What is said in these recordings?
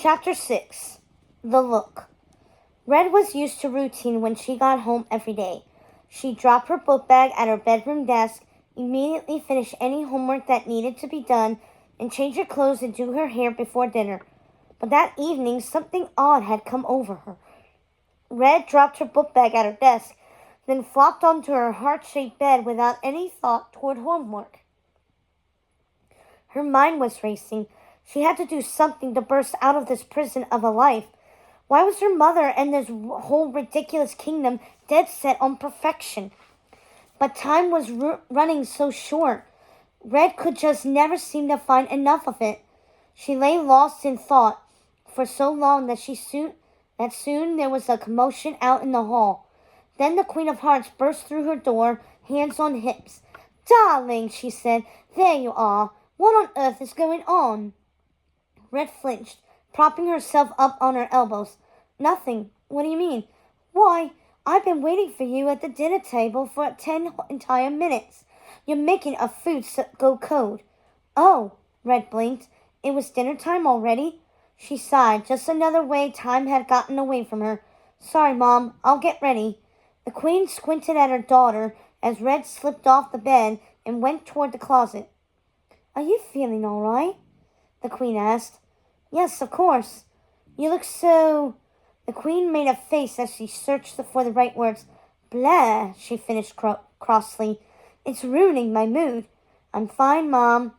Chapter 6. The Look. Red was used to routine when she got home every day. She dropped her book bag at her bedroom desk, immediately finished any homework that needed to be done, and change her clothes and do her hair before dinner. But that evening, something odd had come over her. Red dropped her book bag at her desk, then flopped onto her heart-shaped bed without any thought toward homework. Her mind was racing. She had to do something to burst out of this prison of a life. Why was her mother and this whole ridiculous kingdom dead set on perfection? But time was running so short. Red could just never seem to find enough of it. She lay lost in thought for so long that soon there was a commotion out in the hall. Then the Queen of Hearts burst through her door, hands on hips. "Darling," she said, "there you are. What on earth is going on?" Red flinched, propping herself up on her elbows. "Nothing. What do you mean?" "Why, I've been waiting for you at the dinner table for 10 entire minutes. You're making a food go cold." "Oh," Red blinked. It was dinner time already? She sighed. Just another way time had gotten away from her. "Sorry, Mom. I'll get ready." The Queen squinted at her daughter as Red slipped off the bed and went toward the closet. "Are you feeling all right?" the Queen asked. "Yes, of course." "You look so—" The Queen made a face as she searched for the right words. "Blah," she finished crossly. "It's ruining my mood." "I'm fine, Mom."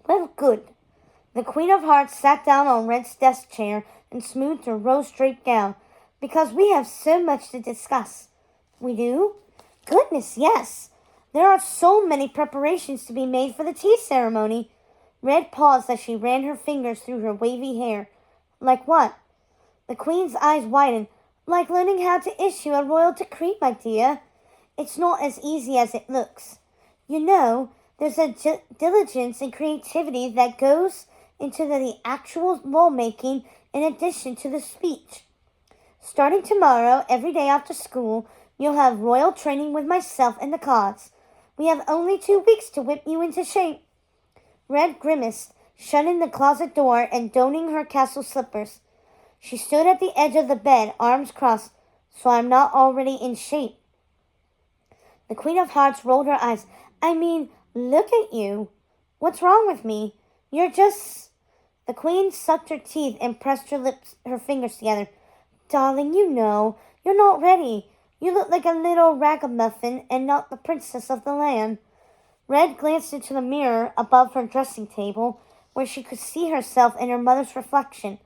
"Well, good." The Queen of Hearts sat down on Red's desk chair and smoothed her rose-draped gown. "Because we have so much to discuss." "We do?" "Goodness, yes. There are so many preparations to be made for the tea ceremony." Red paused as she ran her fingers through her wavy hair. "Like what?" The Queen's eyes widened. "Like learning how to issue a royal decree, my dear. It's not as easy as it looks. You know, there's a diligence and creativity that goes into the actual lawmaking in addition to the speech. Starting tomorrow, every day after school, you'll have royal training with myself and the cards. We have only 2 weeks to whip you into shape." Red grimaced, shutting the closet door and donning her castle slippers. She stood at the edge of the bed, arms crossed. "So I'm not already in shape." The Queen of Hearts rolled her eyes. "I mean, look at you. What's wrong with me? You're just—" The Queen sucked her teeth and pressed her fingers together. "Darling, you know, you're not ready. You look like a little ragamuffin and not the princess of the land." Red glanced into the mirror above her dressing table, where she could see herself and her mother's reflection.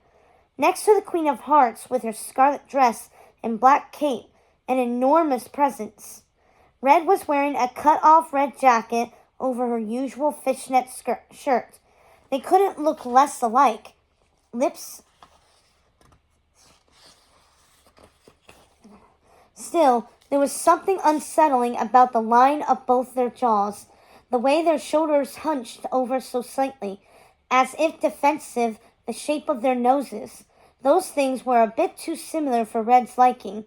Next to the Queen of Hearts, with her scarlet dress and black cape, an enormous presence. Red was wearing a cut-off red jacket over her usual fishnet shirt. They couldn't look less alike. Still, there was something unsettling about the line of both their jaws, the way their shoulders hunched over so slightly, as if defensive, the shape of their noses. Those things were a bit too similar for Red's liking.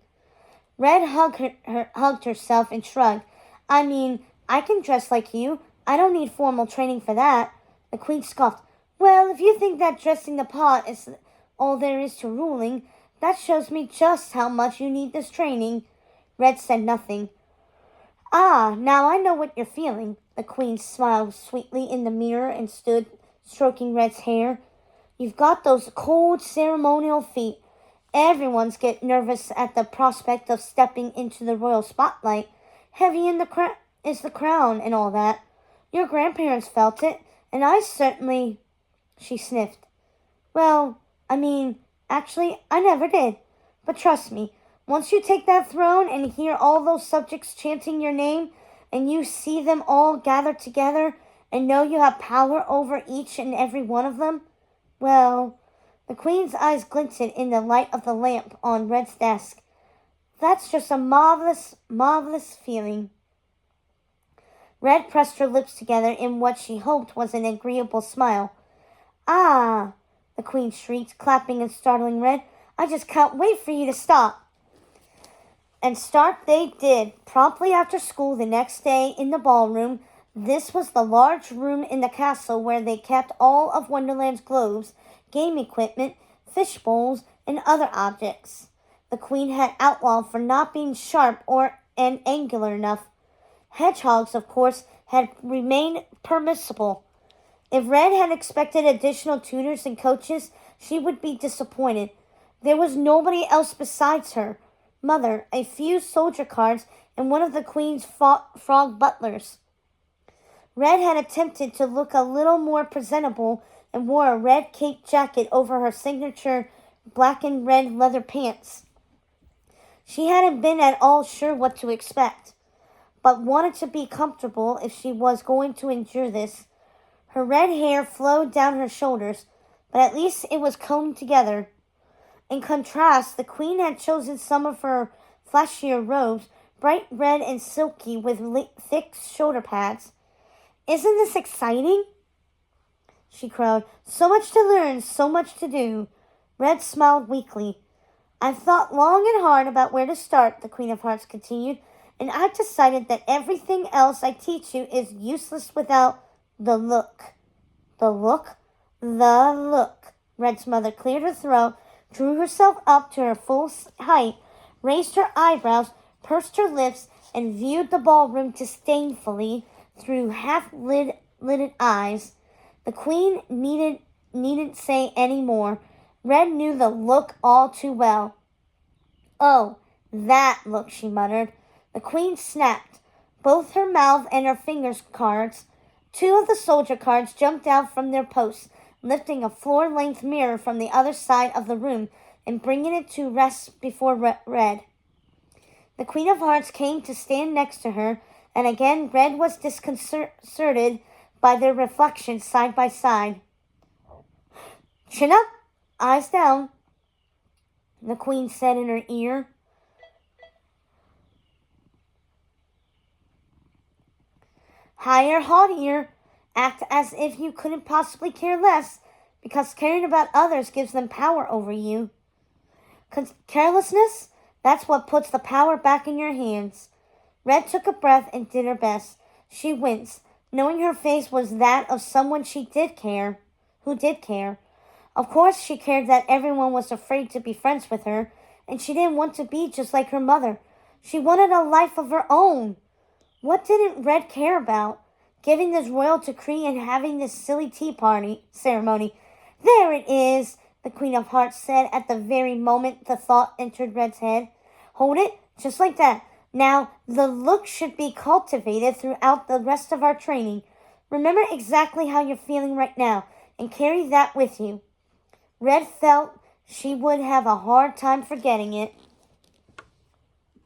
Red hugged herself and shrugged. "I mean, I can dress like you. I don't need formal training for that." The Queen scoffed. "Well, if you think that dressing the part is all there is to ruling, that shows me just how much you need this training." Red said nothing. "Ah, now I know what you're feeling." The Queen smiled sweetly in the mirror and stood, stroking Red's hair. "You've got those cold, ceremonial feet. Everyone's get nervous at the prospect of stepping into the royal spotlight. Heavy is the crown and all that. Your grandparents felt it, and I certainly—" She sniffed. "Well, I mean, actually, I never did. But trust me, once you take that throne and hear all those subjects chanting your name, and you see them all gathered together and know you have power over each and every one of them, well—" The Queen's eyes glinted in the light of the lamp on Red's desk. "That's just a marvelous, marvelous feeling." Red pressed her lips together in what she hoped was an agreeable smile. "Ah!" the Queen shrieked, clapping and startling Red. "I just can't wait for you to start." And start they did, promptly after school the next day in the ballroom. This was the large room in the castle where they kept all of Wonderland's globes, game equipment, fish bowls, and other objects the queen had outlawed for not being sharp and angular enough. Hedgehogs, of course, had remained permissible. If Red had expected additional tutors and coaches, she would be disappointed. There was nobody else besides her mother, a few soldier cards, and one of the queen's frog butlers. Red had attempted to look a little more presentable and wore a red cape jacket over her signature black and red leather pants. She hadn't been at all sure what to expect, but wanted to be comfortable if she was going to endure this. Her red hair flowed down her shoulders, but at least it was combed together. In contrast, the queen had chosen some of her flashier robes, bright red and silky with thick shoulder pads. "Isn't this exciting?" she crowed. "So much to learn, so much to do." Red smiled weakly. "I've thought long and hard about where to start," the Queen of Hearts continued, "and I've decided that everything else I teach you is useless without the look." "The look?" "The look." Red's mother cleared her throat, drew herself up to her full height, raised her eyebrows, pursed her lips, and viewed the ballroom disdainfully through half-lidded eyes. The queen needn't say any more. Red knew the look all too well. "Oh, that look," she muttered. The queen snapped both her mouth and her fingers cards. Two of the soldier cards jumped out from their posts, lifting a floor-length mirror from the other side of the room and bringing it to rest before Red. The Queen of Hearts came to stand next to her, and again Red was disconcerted by their reflections side by side. "Chin up, eyes down," the queen said in her ear. "Higher, haughtier. Act as if you couldn't possibly care less, because caring about others gives them power over you. Carelessness, that's what puts the power back in your hands." Red took a breath and did her best. She winced, knowing her face was that of someone who did care. Of course she cared that everyone was afraid to be friends with her, and she didn't want to be just like her mother. She wanted a life of her own. What didn't Red care about? Giving this royal decree and having this silly tea party ceremony. "There it is," the Queen of Hearts said at the very moment the thought entered Red's head. "Hold it, just like that. Now, the look should be cultivated throughout the rest of our training. Remember exactly how you're feeling right now, and carry that with you." Red felt she would have a hard time forgetting it.